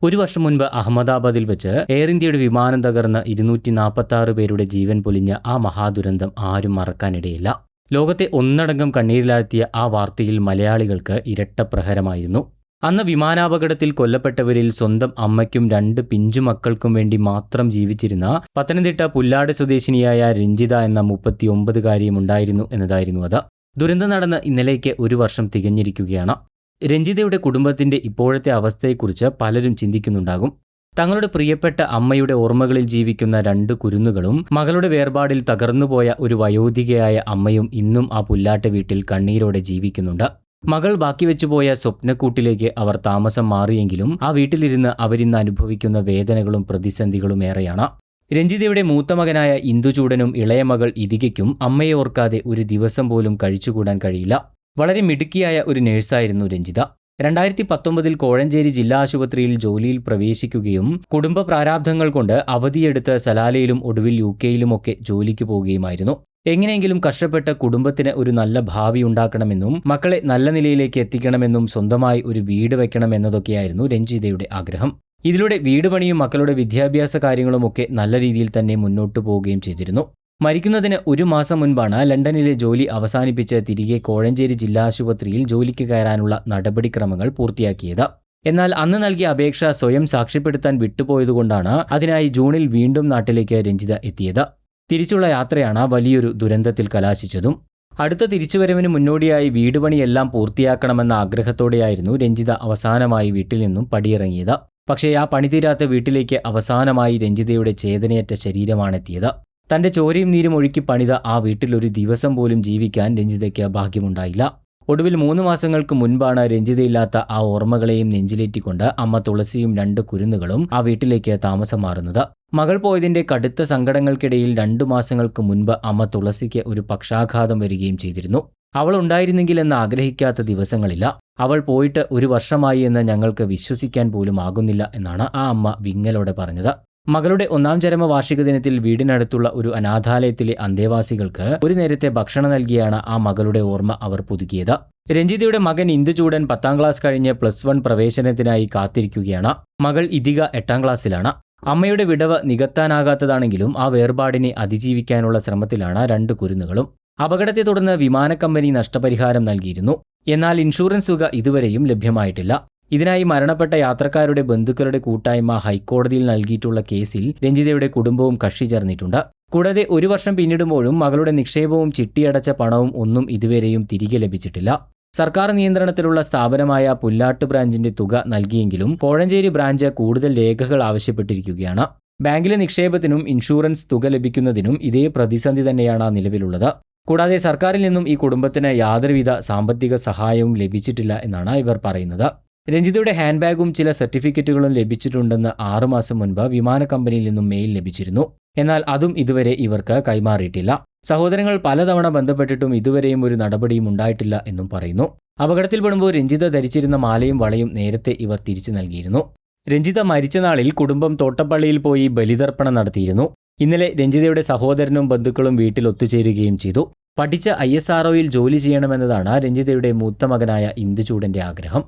ഒരു വർഷം മുൻപ് അഹമ്മദാബാദിൽ വെച്ച് എയർ ഇന്ത്യയുടെ വിമാനം തകർന്ന് 246 പേരുടെ ജീവൻ പൊലിഞ്ഞ ആ മഹാദുരന്തം ആരും മറക്കാനിടയില്ല. ലോകത്തെ ഒന്നടങ്കം കണ്ണീരിലാഴ്ത്തിയ ആ വാർത്തയിൽ മലയാളികൾക്ക് ഇരട്ട പ്രഹരമായിരുന്നു. അന്ന് വിമാനാപകടത്തിൽ കൊല്ലപ്പെട്ടവരിൽ സ്വന്തം അമ്മയ്ക്കും 2 പിഞ്ചുമക്കൾക്കും വേണ്ടി മാത്രം ജീവിച്ചിരുന്ന പത്തനംതിട്ട പുല്ലാട് സ്വദേശിനിയായ രഞ്ജിത എന്ന 39-കാരിയും ഉണ്ടായിരുന്നു എന്നതായിരുന്നു അത്. ദുരന്തം നടന്ന് ഇന്നലേക്ക് ഒരു വർഷം തികഞ്ഞിരിക്കുകയാണ്. രഞ്ജിതയുടെ കുടുംബത്തിന്റെ ഇപ്പോഴത്തെ അവസ്ഥയെക്കുറിച്ച് പലരും ചിന്തിക്കുന്നുണ്ടാകും. തങ്ങളുടെ പ്രിയപ്പെട്ട അമ്മയുടെ ഓർമ്മകളിൽ ജീവിക്കുന്ന 2 കുരുന്നുകളും മകളുടെ വേർപാടിൽ തകർന്നുപോയ ഒരു വയോധികയായ അമ്മയും ഇന്നും ആ പുല്ലാട്ട് വീട്ടിൽ കണ്ണീരോടെ ജീവിക്കുന്നുണ്ട്. മകൾ ബാക്കി വെച്ചുപോയ സ്വപ്നക്കൂട്ടിലേക്ക് അവർ താമസം മാറിയെങ്കിലും ആ വീട്ടിലിരുന്ന് അവരിന്ന് അനുഭവിക്കുന്ന വേദനകളും പ്രതിസന്ധികളും ഏറെയാണ്. രഞ്ജിതയുടെ മൂത്ത മകനായ ഇന്ദുചൂടനും ഇളയ മകൾ ഇതികയ്ക്കും അമ്മയെ ഓർക്കാതെ ഒരു ദിവസം പോലും കഴിച്ചുകൂടാൻ കഴിയില്ല. വളരെ മിടുക്കിയായ ഒരു നഴ്സായിരുന്നു രഞ്ജിത. 2019 കോഴഞ്ചേരി ജില്ലാ ആശുപത്രിയിൽ ജോലിയിൽ പ്രവേശിക്കുകയും കുടുംബ പ്രാരാബ്ധങ്ങൾ കൊണ്ട് അവധിയെടുത്ത് സലാലയിലും ഒടുവിൽ UK-യിലുമൊക്കെ ജോലിക്ക് പോവുകയുമായിരുന്നു. എങ്ങനെയെങ്കിലും കഷ്ടപ്പെട്ട് കുടുംബത്തിന് ഒരു നല്ല ഭാവി ഉണ്ടാക്കണമെന്നും മക്കളെ നല്ല നിലയിലേക്ക് എത്തിക്കണമെന്നും സ്വന്തമായി ഒരു വീട് വെക്കണമെന്നതൊക്കെയായിരുന്നു രഞ്ജിതയുടെ ആഗ്രഹം. ഇതിലൂടെ വീട് പണിയും മക്കളുടെ വിദ്യാഭ്യാസ കാര്യങ്ങളുമൊക്കെ നല്ല രീതിയിൽ തന്നെ മുന്നോട്ടു പോവുകയും ചെയ്തിരുന്നു. മരിക്കുന്നതിന് ഒരു മാസം മുൻപാണ് ലണ്ടനിലെ ജോലി അവസാനിപ്പിച്ച് തിരികെ കോഴഞ്ചേരി ജില്ലാ ആശുപത്രിയിൽ ജോലിക്ക് കയറാനുള്ള നടപടിക്രമങ്ങൾ പൂർത്തിയാക്കിയത്. എന്നാൽ അന്ന് നൽകിയ അപേക്ഷ സ്വയം സാക്ഷ്യപ്പെടുത്താൻ വിട്ടുപോയതുകൊണ്ടാണ് അതിനായി ജൂണിൽ വീണ്ടും നാട്ടിലേക്ക് രഞ്ജിത എത്തിയത്. തിരിച്ചുള്ള യാത്രയാണ് വലിയൊരു ദുരന്തത്തിൽ കലാശിച്ചതും. അടുത്ത തിരിച്ചുവരവിന് മുന്നോടിയായി വീട് പണിയെല്ലാം പൂർത്തിയാക്കണമെന്ന ആഗ്രഹത്തോടെയായിരുന്നു രഞ്ജിത അവസാനമായി വീട്ടിൽ നിന്നും പടിയിറങ്ങിയത്. പക്ഷേ ആ പണി തീരാത്ത വീട്ടിലേക്ക് അവസാനമായി രഞ്ജിതയുടെ ചേതനയറ്റ ശരീരമാണെത്തിയത്. തന്റെ ചോരയും നീരും ഒഴുക്കി പണിത ആ വീട്ടിൽ ഒരു ദിവസം പോലും ജീവിക്കാൻ രഞ്ജിതയ്ക്ക് ഭാഗ്യമുണ്ടായില്ല. ഒടുവിൽ 3 മാസങ്ങൾക്ക് മുൻപാണ് രഞ്ജിതയില്ലാത്ത ആ ഓർമ്മകളെയും നെഞ്ചിലേറ്റിക്കൊണ്ട് അമ്മ തുളസിയും 2 കുരുന്നുകളും ആ വീട്ടിലേക്ക് താമസം മാറുന്നത്. മകൾ പോയതിന്റെ കടുത്ത സങ്കടങ്ങൾക്കിടയിൽ 2 മാസങ്ങൾക്ക് മുൻപ് അമ്മ തുളസിക്ക് ഒരു പക്ഷാഘാതം വരികയും ചെയ്തിരുന്നു. അവൾ ഉണ്ടായിരുന്നെങ്കിൽ എന്ന് ആഗ്രഹിക്കാത്ത ദിവസങ്ങളില്ല. അവൾ പോയിട്ട് ഒരു വർഷമായി എന്ന് ഞങ്ങൾക്ക് വിശ്വസിക്കാൻ പോലും ആകുന്നില്ല എന്നാണ് ആ അമ്മ വിങ്ങലോടെ പറഞ്ഞത്. മകളുടെ 1-ാം ചരമവാർഷിക ദിനത്തിൽ വീടിനടുത്തുള്ള ഒരു അനാഥാലയത്തിലെ അന്തേവാസികൾക്ക് ഒരു നേരത്തെ ഭക്ഷണം നൽകിയാണ് ആ മകളുടെ ഓർമ്മ അവർ പുതുക്കിയത്. രഞ്ജിതയുടെ മകൻ ഇന്ദുചൂടൻ 10ാം ക്ലാസ് കഴിഞ്ഞ് +1 പ്രവേശനത്തിനായി കാത്തിരിക്കുകയാണ്. മകൾ ഇതിക 8ാം ക്ലാസ്സിലാണ്. അമ്മയുടെ വിടവ് നികത്താനാകാത്തതാണെങ്കിലും ആ വേർപാടിനെ അതിജീവിക്കാനുള്ള ശ്രമത്തിലാണ് 2 കുരുന്നുകളും. അപകടത്തെ തുടർന്ന് വിമാനക്കമ്പനി നഷ്ടപരിഹാരം നൽകിയിരുന്നു. എന്നാൽ ഇൻഷുറൻസ് തുക ഇതുവരെയും ലഭ്യമായിട്ടില്ല. ഇതിനായി മരണപ്പെട്ട യാത്രക്കാരുടെ ബന്ധുക്കളുടെ കൂട്ടായ്മ ഹൈക്കോടതിയിൽ നൽകിയിട്ടുള്ള കേസിൽ രഞ്ജിതയുടെ കുടുംബവും കക്ഷി ചേർന്നിട്ടുണ്ട്. കൂടാതെ ഒരു വർഷം പിന്നിടുമ്പോഴും മകളുടെ നിക്ഷേപവും ചിട്ടിയടച്ച പണവും ഒന്നും ഇതുവരെയും തിരികെ ലഭിച്ചിട്ടില്ല. സർക്കാർ നിയന്ത്രണത്തിലുള്ള സ്ഥാപനമായ പുല്ലാട്ട് ബ്രാഞ്ചിന്റെ തുക നൽകിയെങ്കിലും കോഴഞ്ചേരി ബ്രാഞ്ച് കൂടുതൽ രേഖകൾ ആവശ്യപ്പെട്ടിരിക്കുകയാണ്. ബാങ്കിലെ നിക്ഷേപത്തിനും ഇൻഷുറൻസ് തുക ലഭിക്കുന്നതിനും ഇതേ പ്രതിസന്ധി തന്നെയാണ് നിലവിലുള്ളത്. കൂടാതെ സർക്കാരിൽ നിന്നും ഈ കുടുംബത്തിന് യാതൊരുവിധ സാമ്പത്തിക സഹായവും ലഭിച്ചിട്ടില്ല എന്നാണ് ഇവർ പറയുന്നത്. രഞ്ജിതയുടെ ഹാൻഡ് ബാഗും ചില സർട്ടിഫിക്കറ്റുകളും ലഭിച്ചിട്ടുണ്ടെന്ന് 6 മാസം മുൻപ് വിമാന കമ്പനിയിൽ നിന്നും മെയിൽ ലഭിച്ചിരുന്നു. എന്നാൽ അതും ഇതുവരെ ഇവർക്ക് കൈമാറിയിട്ടില്ല. സഹോദരങ്ങൾ പലതവണ ബന്ധപ്പെട്ടിട്ടും ഇതുവരെയും ഒരു നടപടിയും ഉണ്ടായിട്ടില്ല എന്നും പറയുന്നു. അപകടത്തിൽപ്പെടുമ്പോൾ രഞ്ജിത ധരിച്ചിരുന്ന മാലയും വളയും നേരത്തെ ഇവർ തിരിച്ചു നൽകിയിരുന്നു. രഞ്ജിത മരിച്ച നാളിൽ കുടുംബം തോട്ടപ്പള്ളിയിൽ പോയി ബലിതർപ്പണം നടത്തിയിരുന്നു. ഇന്നലെ രഞ്ജിതയുടെ സഹോദരനും ബന്ധുക്കളും വീട്ടിൽ ഒത്തുചേരുകയും ചെയ്തു. പഠിച്ച ISROയിൽ ജോലി ചെയ്യണമെന്നതാണ് രഞ്ജിതയുടെ മൂത്ത മകനായ ഇന്ദുചൂടന്റെ ആഗ്രഹം.